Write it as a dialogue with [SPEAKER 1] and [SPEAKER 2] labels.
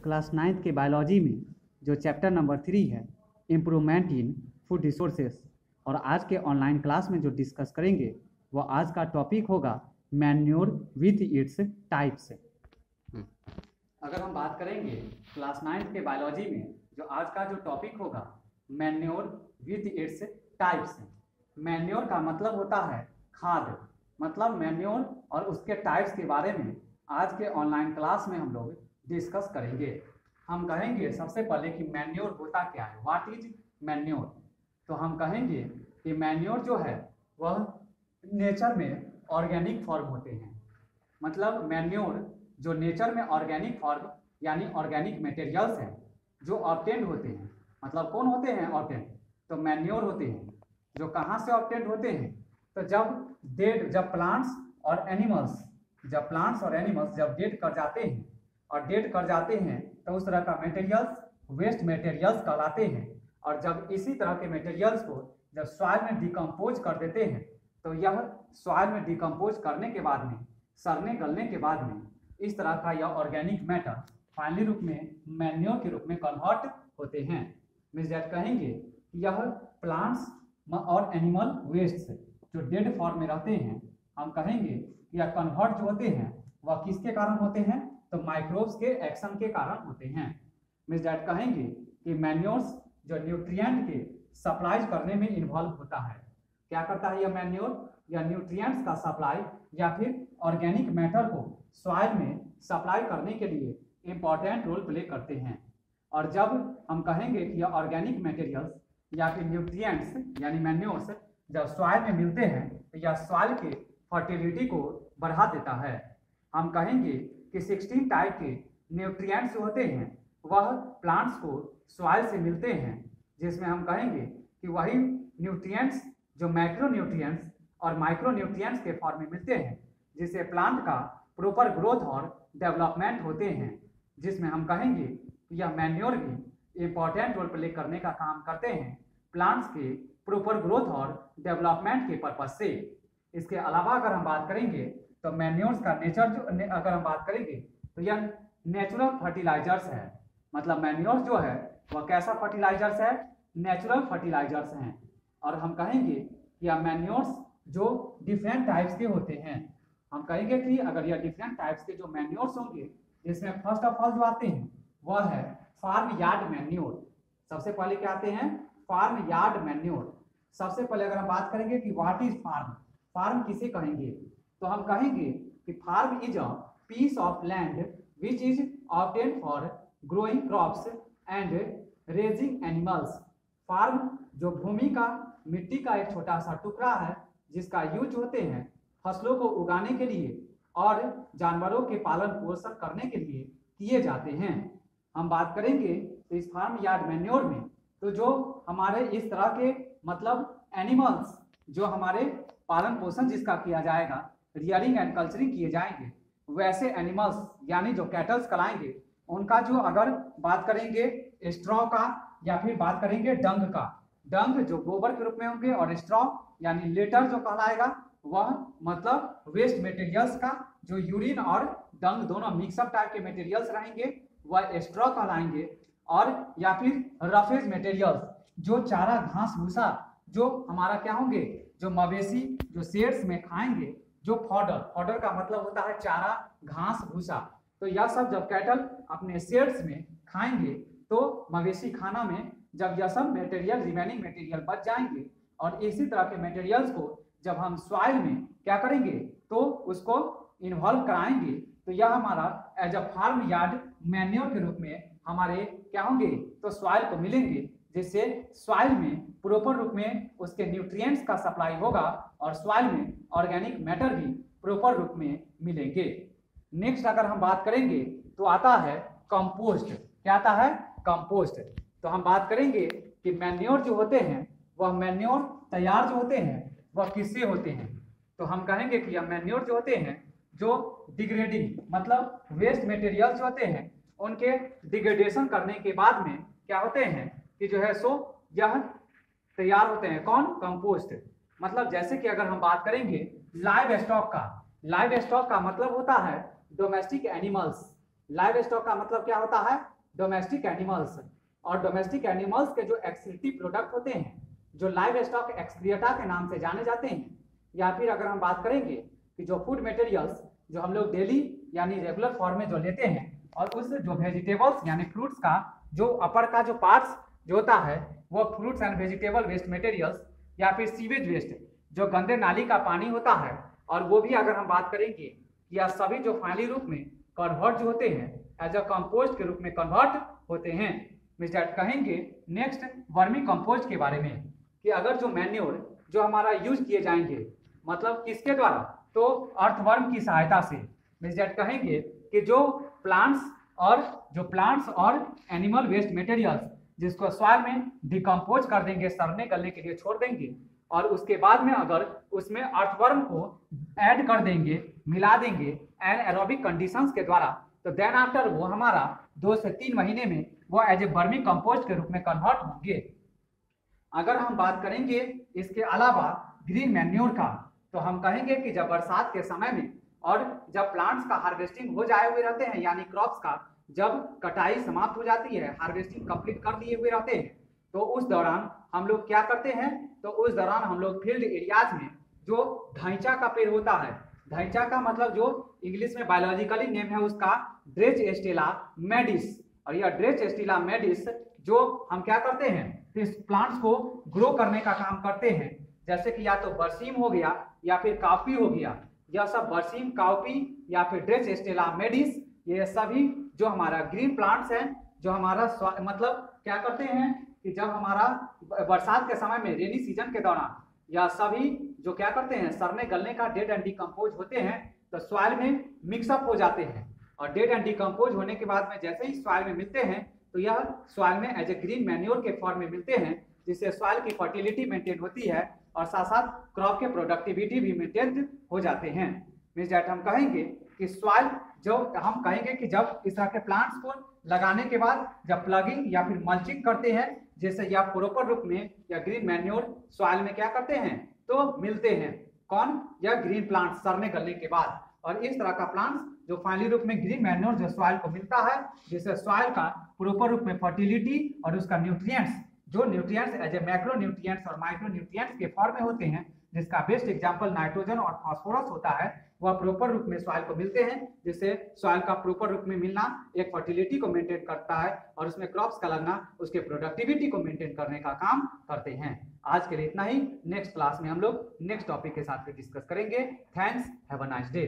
[SPEAKER 1] Class 9th के biology में जो चैप्टर नंबर 3 है इम्प्रूवमेंट इन फूड रिसोर्सेस, और आज के ऑनलाइन क्लास में जो डिस्कस करेंगे वो आज का टॉपिक होगा मैन्योर विथ इट्स टाइप्स। अगर हम बात करेंगे क्लास 9th के बायोलॉजी में जो आज का जो टॉपिक होगा manure with its types. Manure का मतलब होता है खाद, मतलब मैन्योर और उसके टाइप्स के बारे में आज के ऑनलाइन क्लास में हम लोग डिस्कस करेंगे। हम कहेंगे सबसे पहले कि मैन्योर होता क्या है, व्हाट इज मैन्योर। तो हम कहेंगे कि मैन्योर जो है वह नेचर में ऑर्गेनिक फॉर्म होते हैं। मतलब मैन्योर जो नेचर में ऑर्गेनिक फॉर्म यानी ऑर्गेनिक मटेरियल्स हैं जो ऑब्टेंड होते हैं। मतलब कौन होते हैं ऑब्टेंड, तो मैन्योर होते हैं। जो कहाँ से ऑब्टेंड होते हैं, तो जब प्लांट्स और एनिमल्स जब डेड कर जाते हैं और डेड कर जाते हैं तो उस तरह का मटेरियल्स वेस्ट मटेरियल्स कहलाते हैं। और जब इसी तरह के मटेरियल्स को जब सॉइल में डिकम्पोज कर देते हैं तो यह सॉइल में डिकम्पोज करने के बाद में सड़ने गलने के बाद में इस तरह का यह ऑर्गेनिक मैटर फाइनली रूप में मैन्योर के रूप में कन्वर्ट होते हैं। मींस दैट कहेंगे कि यह प्लांट्स और एनिमल वेस्ट जो डेड फॉर्म में रहते हैं, हम कहेंगे कि यह कन्वर्ट जो होते हैं वह किसके कारण होते हैं, तो माइक्रोब्स के एक्शन के कारण होते हैं। मींस दैट कहेंगे कि मैन्योर्स जो न्यूट्रिएंट के सप्लाई करने में इन्वॉल्व होता है। क्या करता है यह मैन्योर, या न्यूट्रिएंट्स का सप्लाई या फिर ऑर्गेनिक मैटर को सॉइल में सप्लाई करने के लिए इंपॉर्टेंट रोल प्ले करते हैं। और जब हम कहेंगे कि यह ऑर्गेनिक मटेरियल्स या फिर न्यूट्रिएंट्स यानी मैन्योर्स जब सॉइल में मिलते हैं तो यह सॉइल के फर्टिलिटी को बढ़ा देता है। हम कहेंगे कि 16 टाइप के न्यूट्रिएंट्स होते हैं वह प्लांट्स को सॉइल से मिलते हैं, जिसमें हम कहेंगे कि वही न्यूट्रिएंट्स जो मैक्रो न्यूट्रिएंट्स और माइक्रो न्यूट्रिएंट्स के फॉर्म में मिलते हैं, जिससे प्लांट का प्रॉपर ग्रोथ और डेवलपमेंट होते हैं। जिसमें हम कहेंगे कि यह मैन्योर भी इंपॉर्टेंट रोल प्ले करने का काम करते हैं प्लांट्स के प्रॉपर ग्रोथ और डेवलपमेंट के पर्पज से। इसके अलावा अगर हम बात करेंगे तो मैन्योर्स का नेचर अगर हम बात करेंगे तो यह नेचुरल फर्टिलाइजर्स है। मतलब मैन्योर्स जो है वह कैसा फर्टिलाइजर्स है, नेचुरल फर्टिलाइजर्स हैं। और हम कहेंगे कि यह मैन्योर्स जो डिफरेंट टाइप्स के होते हैं। हम कहेंगे कि अगर यह डिफरेंट टाइप्स के जो मैन्योर्स होंगे, जिसमें फर्स्ट ऑफ ऑल जो आते हैं वह है फार्म यार्ड मैन्योर। सबसे पहले क्या आते हैं, फार्म यार्ड मैन्योर। सबसे पहले अगर हम बात करेंगे कि व्हाट इज फार्म, फार्म किसे कहेंगे, तो हम कहेंगे कि farm is a piece of land which is obtained for growing crops and raising animals. Farm जो भूमि का मिट्टी का एक छोटा सा टुकड़ा है जिसका यूज होते हैं फसलों को उगाने के लिए और जानवरों के पालन पोषण करने के लिए किए जाते हैं। हम बात करेंगे तो इस फार्म यार्ड मैन्योर में तो जो हमारे इस तरह के मतलब एनिमल्स जो हमारे पालन पोषण जिसका किया जाएगा, रियरिंग एंड कल्चरिंग किए जाएंगे, वैसे एनिमल्स यानी जो कैटल्स कहलाएंगे उनका जो अगर बात करेंगे स्ट्रॉ का या फिर बात करेंगे डंग का, डंग जो गोबर के रूप में होंगे और स्ट्रॉ यानी लेटर जो कहलाएगा वह मतलब वेस्ट मटेरियल्स का जो यूरिन और डंग दोनों मिक्सअप टाइप के मटेरियल्स रहेंगे वह स्ट्रॉ कहलाएंगे। और या फिर रफेज मटेरियल्स जो चारा घास भूसा जो हमारा क्या होंगे, जो मवेशी जो शेड्स में खाएंगे, जो फॉडर का मतलब होता है चारा घास भूसा, तो यह सब जब कैटल अपने शेड्स में खाएंगे तो मवेशी खाना में जब यह सब मटेरियल रिमेनिंग मटेरियल बच जाएंगे और इसी तरह के मटेरियल्स को जब हम सॉइल में क्या करेंगे तो उसको इन्वॉल्व कराएंगे तो यह हमारा as a farm yard manure के रूप में हमारे क्या होंगे, तो सॉइल को मिलेंगे, जिससे सॉइल में प्रॉपर रूप में उसके न्यूट्रिएंट्स का सप्लाई होगा और सॉइल में ऑर्गेनिक मैटर भी प्रॉपर रूप में मिलेंगे। नेक्स्ट अगर हम बात करेंगे तो आता है कंपोस्ट। क्या आता है, कंपोस्ट। तो हम बात करेंगे कि मैन्योर जो होते हैं वह मैन्योर तैयार जो होते हैं वह किससे होते हैं, तो हम कहेंगे कि यह मैन्योर जो होते हैं जो डिग्रेडिंग मतलब वेस्ट मटेरियल्स होते हैं उनके डिग्रेडेशन करने के बाद में क्या होते हैं कि जो है सो यह तैयार होते हैं। कौन, कंपोस्ट। मतलब जैसे कि अगर हम बात करेंगे लाइव स्टॉक का, लाइव स्टॉक का मतलब होता है डोमेस्टिक एनिमल्स। लाइव स्टॉक का मतलब क्या होता है, डोमेस्टिक एनिमल्स, और डोमेस्टिक एनिमल्स के जो एक्सक्रीटिव प्रोडक्ट होते हैं जो लाइव स्टॉक एक्सक्रिएटा के नाम से जाने जाते हैं, या फिर अगर हम बात करेंगे कि जो फूड मटेरियल्स जो हम लोग डेली यानी रेगुलर फॉर्म में जो लेते हैं, और उस जो वेजिटेबल्स यानी फ्रूट्स का जो अपर का जो पार्ट्स जो होता है वो fruits and vegetable waste materials, या फिर सीवेज वेस्ट जो गंदे नाली का पानी होता है, और वो भी अगर हम बात करेंगे कि यह सभी जो फाइनली रूप में कन्वर्ट जो होते हैं एज अ कंपोस्ट के रूप में कन्वर्ट होते हैं। मिस्टर कहेंगे नेक्स्ट वर्मी कंपोस्ट के बारे में कि अगर जो मैन्योर जो हमारा यूज किए जाएंगे, मतलब किसके द्वारा, तो अर्थवर्म की सहायता से। मिस्टर कहेंगे कि जो प्लांट्स और एनिमल वेस्ट मटेरियल्स जिसको सॉइल में डिकम्पोज कर देंगे, सड़ने गलने के लिए छोड़ देंगे, और उसके बाद में अगर उसमें अर्थवर्म को ऐड कर देंगे, मिला देंगे एनाएरोबिक कंडीशंस के द्वारा, तो देन आफ्टर वो हमारा 2 से 3 महीने में वो एज ए वर्मी कंपोस्ट के रूप में कन्वर्ट होंगे। अगर हम बात करेंगे इसके अलावा ग्रीन मैन्योर का, तो हम कहेंगे कि जब बरसात के समय में और जब प्लांट्स का हार्वेस्टिंग हो जाए हुए रहते हैं, यानी क्रॉप्स का जब कटाई समाप्त हो जाती है, हार्वेस्टिंग कंप्लीट कर दिए हुए रहते हैं, तो उस दौरान हम लोग क्या करते हैं, तो उस दौरान हम लोग फील्ड एरियाज में जो धैंचा का पेड़ होता है, धैंचा का मतलब जो इंग्लिश में बायोलॉजिकली नेम है उसका ड्रेचेस्टेला मेडिस, और यह ड्रेचेस्टेला मेडिस जो हम क्या करते हैं, इस प्लांट्स को ग्रो करने का काम करते हैं, जैसे कि या तो बरसीम हो गया या फिर काफी हो गया, यह सब बरसीम, काफी या फिर ड्रेचेस्टेला मेडिस, ये सभी जो हमारा ग्रीन प्लांट्स हैं, जो हमारा मतलब क्या करते हैं कि जब हमारा बरसात के समय में रेनी सीजन के दौरान या सभी जो क्या करते हैं, सड़ने गलने का डेड एंड डिकम्पोज होते हैं, तो सॉइल में मिक्सअप हो जाते हैं, और डेड एंड डिकम्पोज होने के बाद में जैसे ही सॉइल में मिलते हैं तो यह सॉइल में एज ए ग्रीन मैन्योर के फॉर्म में मिलते हैं, जिससे सॉइल की फर्टिलिटी मेंटेन होती है और साथ साथ क्रॉप के प्रोडक्टिविटी भी मेंटेन हो जाते हैं। मींस दैट हम कहेंगे कि सॉइल जो हम कहेंगे कि जब इस तरह के प्लांट्स को लगाने के बाद जब प्लगिंग या फिर मल्चिंग करते हैं, जैसे या प्रॉपर रूप में या ग्रीन मैन्योर सॉइल में क्या करते हैं, तो मिलते हैं, कौन, या ग्रीन प्लांट्स सड़ने गलने के बाद, और इस तरह का प्लांट्स जो फाइनली रूप में ग्रीन मैन्योर जो सॉइल को मिलता है, जिससे सॉइल का प्रॉपर रूप में फर्टिलिटी और उसका न्यूट्रिएंट्स, जो nutrients as a macro nutrients और माइक्रो न्यूट्रिएंट्स के फॉर्म में होते हैं, जिसका बेस्ट एग्जांपल नाइट्रोजन और फास्फोरस होता है, वह प्रॉपर रूप में सॉइल को मिलते हैं, जिससे सॉइल का प्रॉपर रूप में मिलना एक फर्टिलिटी को मेंटेन करता है और उसमें क्रॉप्स का लगना उसके प्रोडक्टिविटी को मेंटेन करने का काम करते हैं। आज के लिए इतना ही। नेक्स्ट क्लास में हम लोग नेक्स्ट टॉपिक के साथ फिर डिस्कस करेंगे। Thanks, have a nice day.